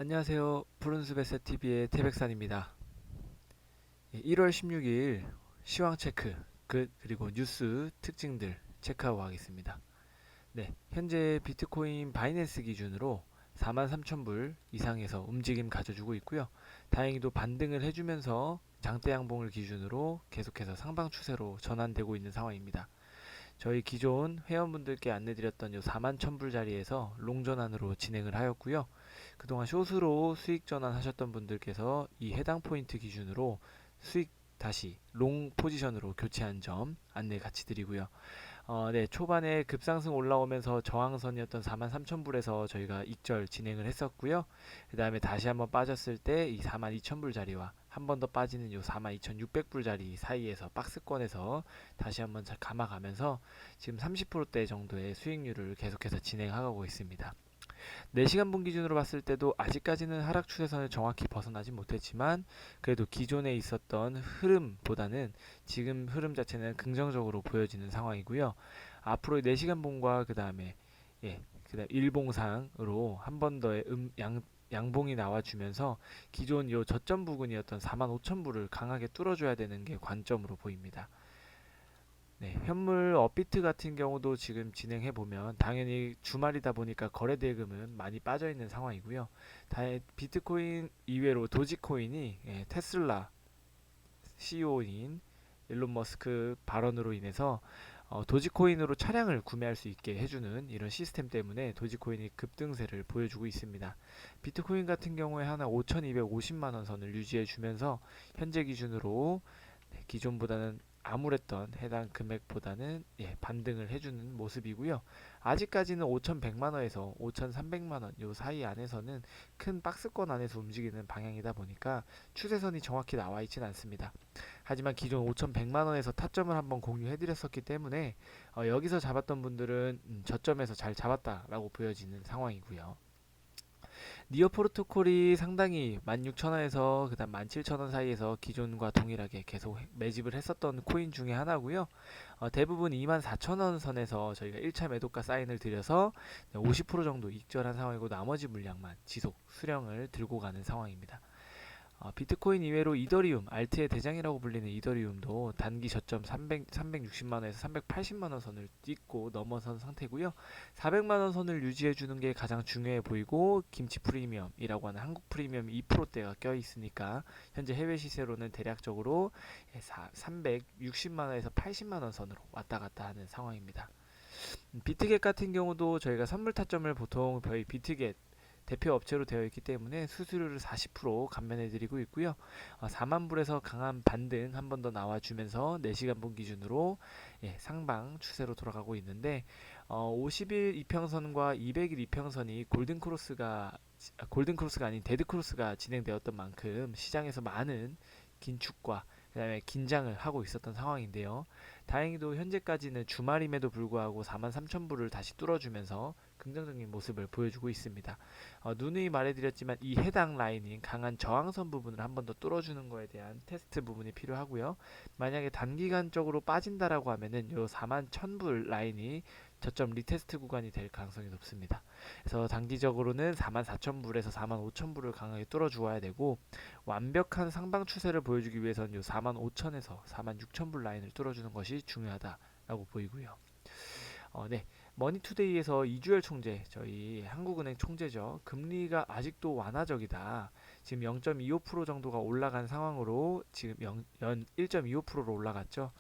안녕하세요. 푸른숲에셋TV의 태백산입니다. 1월 16일 시황 체크, 그리고 뉴스 특징들 체크하고 가겠습니다. 네, 현재 비트코인 바이낸스 기준으로 43,000불 이상에서 움직임 가져주고 있고요. 다행히도 반등을 해주면서 장대 양봉을 기준으로 계속해서 상방 추세로 전환되고 있는 상황입니다. 저희 기존 회원분들께 안내드렸던 요 41,000불 자리에서 롱 전환으로 진행을 하였고요. 그동안 숏으로 수익 전환하셨던 분들께서 이 해당 포인트 기준으로 수익 다시 롱 포지션으로 교체한 점 안내 같이 드리고요. 네, 초반에 급상승 올라오면서 저항선이었던 43,000불에서 저희가 익절 진행을 했었고요. 그 다음에 다시 한번 빠졌을 때 이 42,000불 자리와 한 번 더 빠지는 요 42,600불 자리 사이에서 박스권에서 다시 한번 감아가면서 지금 30%대 정도의 수익률을 계속해서 진행하고 있습니다. 4시간 분 기준으로 봤을 때도 아직까지는 하락 추세선을 정확히 벗어나지 못했지만 그래도 기존에 있었던 흐름보다는 지금 흐름 자체는 긍정적으로 보여지는 상황이고요. 앞으로 4시간 분과 그다음 일봉상으로 한 번 더의 양봉이 나와주면서 기존 요 저점 부근이었던 45,000불을 강하게 뚫어줘야 되는 게 관점으로 보입니다. 네, 현물 업비트 같은 경우도 지금 진행해 보면 당연히 주말이다 보니까 거래 대금은 많이 빠져 있는 상황이고요. 비트코인 이외로 도지코인이 테슬라 CEO인 일론 머스크 발언으로 인해서 도지코인으로 차량을 구매할 수 있게 해주는 이런 시스템 때문에 도지코인이 급등세를 보여주고 있습니다. 비트코인 같은 경우에 하나 5,250만 원 선을 유지해 주면서 현재 기준으로 기존보다는 암울했던 해당 금액보다는 반등을 해주는 모습이고요. 아직까지는 5,100만원에서 5,300만원 요 사이 안에서는 큰 박스권 안에서 움직이는 방향이다 보니까 추세선이 정확히 나와 있진 않습니다. 하지만 기존 5,100만원에서 타점을 한번 공유해드렸었기 때문에 여기서 잡았던 분들은 저점에서 잘 잡았다라고 보여지는 상황이고요. 니어 프로토콜이 상당히 16,000원에서 그다음 17,000원 사이에서 기존과 동일하게 계속 매집을 했었던 코인 중에 하나고요. 대부분 24,000원 선에서 저희가 1차 매도가 사인을 드려서 50% 정도 익절한 상황이고 나머지 물량만 지속 수령을 들고 가는 상황입니다. 비트코인 이외로 이더리움, 알트의 대장이라고 불리는 이더리움도 단기 저점 360만원에서 380만원 선을 찍고 넘어선 상태고요. 400만원 선을 유지해주는 게 가장 중요해 보이고 김치 프리미엄이라고 하는 한국 프리미엄 2%대가 껴있으니까 현재 해외 시세로는 대략적으로 360만원에서 80만원 선으로 왔다 갔다 하는 상황입니다. 비트겟 같은 경우도 저희가 선물 타점을 보통 저희 비트겟 대표 업체로 되어 있기 때문에 수수료를 40% 감면해 드리고 있고요. 4만 불에서 강한 반등 한 번 더 나와주면서 4시간 분 기준으로 상방 추세로 돌아가고 있는데 50일 이평선과 200일 이평선이 골든 크로스가 아닌 데드 크로스가 진행되었던 만큼 시장에서 많은 긴축과 그다음에 긴장을 하고 있었던 상황인데요. 다행히도 현재까지는 주말임에도 불구하고 43,000불을 다시 뚫어주면서 긍정적인 모습을 보여주고 있습니다. 누누이 말해드렸지만 이 해당 라인인 강한 저항선 부분을 한 번 더 뚫어주는 거에 대한 테스트 부분이 필요하고요. 만약에 단기간적으로 빠진다라고 하면은 요 41,000불 라인이 저점 리테스트 구간이 될 가능성이 높습니다. 그래서 단기적으로는 44,000불에서 45,000불을 강하게 뚫어주어야 되고 완벽한 상방 추세를 보여주기 위해서는 요 45,000에서 46,000불 라인을 뚫어주는 것이 중요하다라고 보이고요. 네. 머니투데이에서 이주열 총재, 저희 한국은행 총재죠. 금리가 아직도 완화적이다. 지금 0.25% 정도가 올라간 상황으로 지금 1.25%로 올라갔죠.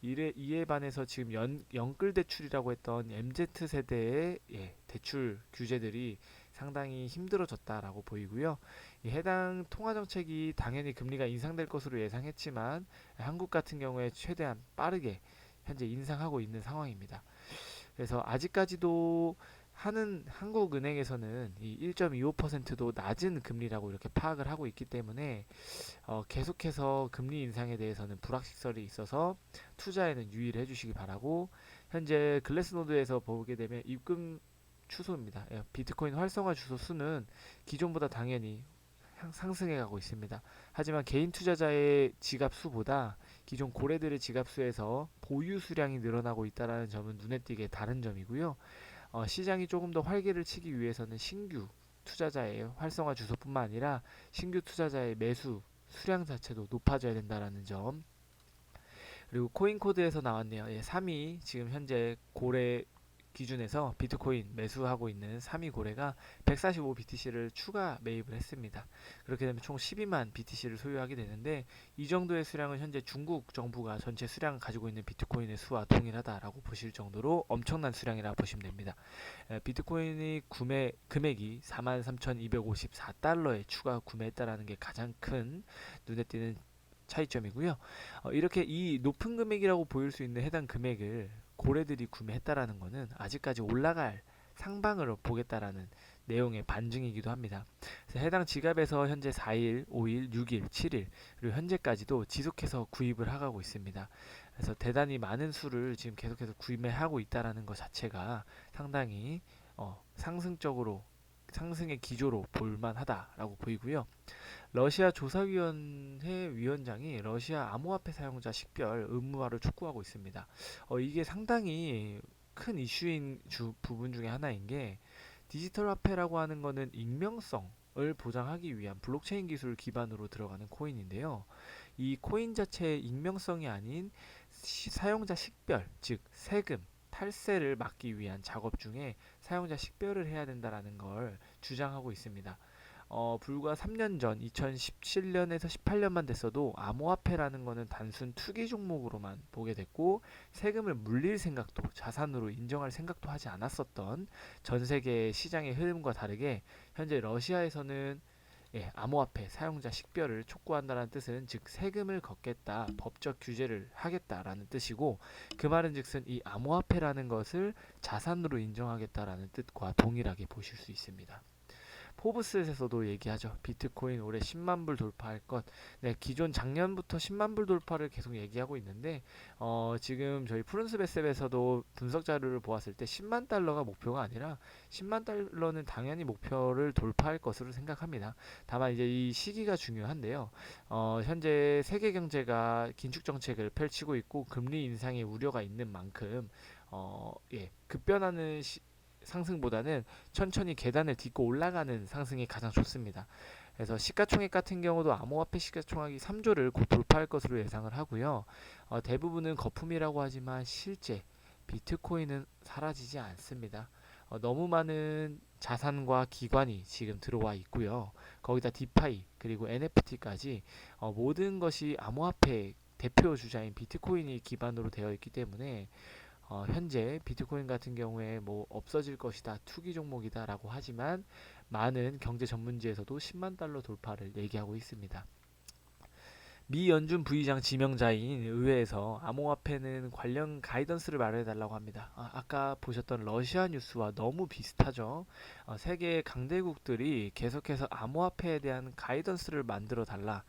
이에 반해서 지금 연끌 대출이라고 했던 MZ 세대의 대출 규제들이 상당히 힘들어졌다라고 보이고요. 해당 통화 정책이 당연히 금리가 인상될 것으로 예상했지만 한국 같은 경우에 최대한 빠르게 현재 인상하고 있는 상황입니다. 그래서 아직까지도 하는 한국은행에서는 이 1.25%도 낮은 금리라고 이렇게 파악을 하고 있기 때문에 계속해서 금리 인상에 대해서는 불확실성이 있어서 투자에는 유의를 해주시기 바라고 현재 글래스노드에서 보게 되면 입금 추소입니다. 비트코인 활성화 주소 수는 기존보다 당연히 상승해 가고 있습니다. 하지만 개인 투자자의 지갑 수보다 기존 고래들의 지갑 수에서 보유 수량이 늘어나고 있다는 점은 눈에 띄게 다른 점이고요. 시장이 조금 더 활기를 치기 위해서는 신규 투자자의 활성화 주소뿐만 아니라 신규 투자자의 매수 수량 자체도 높아져야 된다라는 점. 그리고 코인 코드에서 나왔네요. 예, 3위 지금 현재 고래 기준에서 비트코인 매수하고 있는 3위 고래가 145 BTC를 추가 매입을 했습니다. 그렇게 되면 총 12만 BTC를 소유하게 되는데 이 정도의 수량은 현재 중국 정부가 전체 수량을 가지고 있는 비트코인의 수와 동일하다라고 보실 정도로 엄청난 수량이라고 보시면 됩니다. 비트코인의 구매 금액이 43,254달러에 추가 구매했다라는 게 가장 큰 눈에 띄는 차이점이고요. 이렇게 이 높은 금액이라고 보일 수 있는 해당 금액을 고래들이 구매했다라는 것은 아직까지 올라갈 상방을 보겠다라는 내용의 반증이기도 합니다. 그래서 해당 지갑에서 현재 4일, 5일, 6일, 7일 그리고 현재까지도 지속해서 구입을 하고 있습니다. 그래서 대단히 많은 수를 지금 계속해서 구매하고 있다라는 것 자체가 상당히 상승적으로 상승의 기조로 볼만하다라고 보이고요. 러시아 조사위원회 위원장이 러시아 암호화폐 사용자 식별 의무화를 촉구하고 있습니다. 이게 상당히 큰 이슈인 부분 중에 하나인 게 디지털 화폐라고 하는 거는 익명성을 보장하기 위한 블록체인 기술을 기반으로 들어가는 코인인데요. 이 코인 자체의 익명성이 아닌 사용자 식별, 즉 세금, 탈세를 막기 위한 작업 중에 사용자 식별을 해야 된다라는 걸 주장하고 있습니다. 불과 3년 전 2017년에서 18년만 됐어도 암호화폐라는 거는 단순 투기 종목으로만 보게 됐고 세금을 물릴 생각도 자산으로 인정할 생각도 하지 않았었던 전 세계의 시장의 흐름과 다르게 현재 러시아에서는 암호화폐 사용자 식별을 촉구한다는 뜻은 즉 세금을 걷겠다, 법적 규제를 하겠다라는 뜻이고 그 말은 즉슨 이 암호화폐라는 것을 자산으로 인정하겠다라는 뜻과 동일하게 보실 수 있습니다. 포브스에서도 얘기하죠. 비트코인 올해 10만 불 돌파할 것. 네, 기존 작년부터 10만 불 돌파를 계속 얘기하고 있는데 지금 저희 프룬스베셉에서도 분석 자료를 보았을 때 10만 달러가 목표가 아니라 10만 달러는 당연히 목표를 돌파할 것으로 생각합니다. 다만 이제 이 시기가 중요한데요. 현재 세계 경제가 긴축 정책을 펼치고 있고 금리 인상의 우려가 있는 만큼 급변하는 상승보다는 천천히 계단을 딛고 올라가는 상승이 가장 좋습니다. 그래서 시가총액 같은 경우도 암호화폐 시가총액이 3조를 곧 돌파할 것으로 예상을 하고요. 대부분은 거품이라고 하지만 실제 비트코인은 사라지지 않습니다. 너무 많은 자산과 기관이 지금 들어와 있고요. 거기다 디파이 그리고 NFT까지 모든 것이 암호화폐 대표 주자인 비트코인이 기반으로 되어 있기 때문에 현재 비트코인 같은 경우에 뭐 없어질 것이다, 투기 종목이다라고 하지만 많은 경제 전문지에서도 10만 달러 돌파를 얘기하고 있습니다. 미 연준 부의장 지명자인 의회에서 암호화폐는 관련 가이던스를 마련해달라고 합니다. 아까 보셨던 러시아 뉴스와 너무 비슷하죠. 세계 강대국들이 계속해서 암호화폐에 대한 가이던스를 만들어 달라,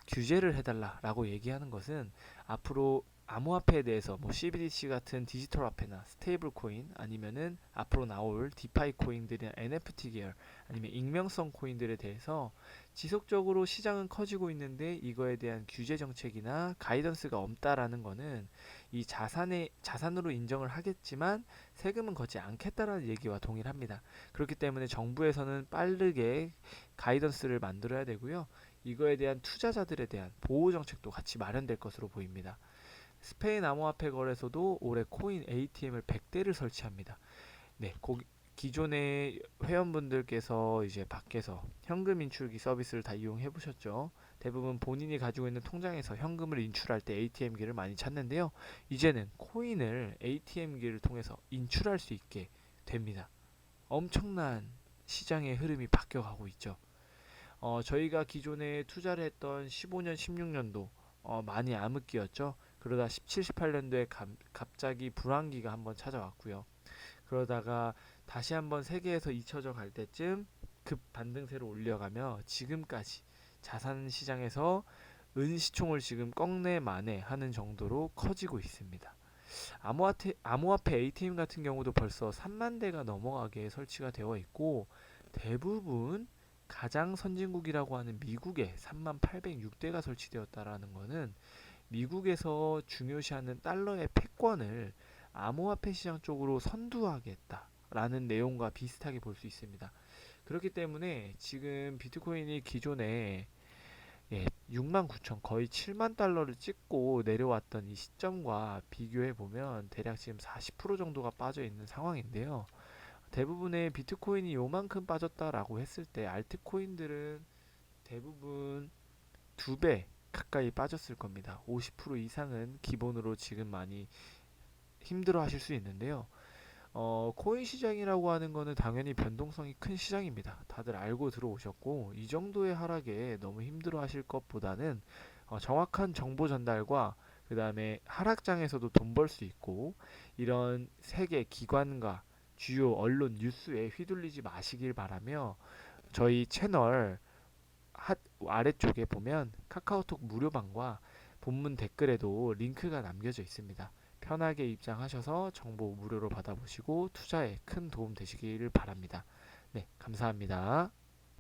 규제를 해달라라고 얘기하는 것은 앞으로 암호화폐에 대해서 뭐 CBDC 같은 디지털 화폐나 스테이블 코인 아니면은 앞으로 나올 디파이 코인들이나 NFT 계열 아니면 익명성 코인들에 대해서 지속적으로 시장은 커지고 있는데 이거에 대한 규제 정책이나 가이던스가 없다라는 거는 이 자산으로 인정을 하겠지만 세금은 걷지 않겠다라는 얘기와 동일합니다. 그렇기 때문에 정부에서는 빠르게 가이던스를 만들어야 되고요. 이거에 대한 투자자들에 대한 보호 정책도 같이 마련될 것으로 보입니다. 스페인 암호화폐 거래소도 올해 코인 ATM을 100대를 설치합니다. 네, 기존의 회원분들께서 이제 밖에서 현금 인출기 서비스를 다 이용해 보셨죠. 대부분 본인이 가지고 있는 통장에서 현금을 인출할 때 ATM기를 많이 찾는데요. 이제는 코인을 ATM기를 통해서 인출할 수 있게 됩니다. 엄청난 시장의 흐름이 바뀌어가고 있죠. 저희가 기존에 투자를 했던 15년, 16년도 많이 암흑기였죠. 그러다 17, 18년도에 갑자기 불황기가 한번 찾아왔고요. 그러다가 다시 한번 세계에서 잊혀져 갈 때쯤 급 반등세를 올려가며 지금까지 자산 시장에서 은시총을 지금 꺽내 만에 하는 정도로 커지고 있습니다. 암호화폐 ATM 같은 경우도 벌써 3만 대가 넘어가게 설치가 되어 있고 대부분 가장 선진국이라고 하는 미국에 3만 806대가 설치되었다라는 것은 미국에서 중요시하는 달러의 패권을 암호화폐 시장 쪽으로 선두하겠다라는 내용과 비슷하게 볼 수 있습니다. 그렇기 때문에 지금 비트코인이 기존에 6만 9천 거의 7만 달러를 찍고 내려왔던 이 시점과 비교해 보면 대략 지금 40% 정도가 빠져 있는 상황인데요. 대부분의 비트코인이 요만큼 빠졌다라고 했을 때 알트코인들은 대부분 2배 가까이 빠졌을 겁니다. 50% 이상은 기본으로 지금 많이 힘들어 하실 수 있는데요. 코인 시장이라고 하는 거는 당연히 변동성이 큰 시장입니다. 다들 알고 들어오셨고, 이 정도의 하락에 너무 힘들어 하실 것보다는 정확한 정보 전달과 그 다음에 하락장에서도 돈 벌 수 있고, 이런 세계 기관과 주요 언론 뉴스에 휘둘리지 마시길 바라며, 저희 채널 아래쪽에 보면 카카오톡 무료방과 본문 댓글에도 링크가 남겨져 있습니다. 편하게 입장하셔서 정보 무료로 받아보시고 투자에 큰 도움 되시기를 바랍니다. 네, 감사합니다.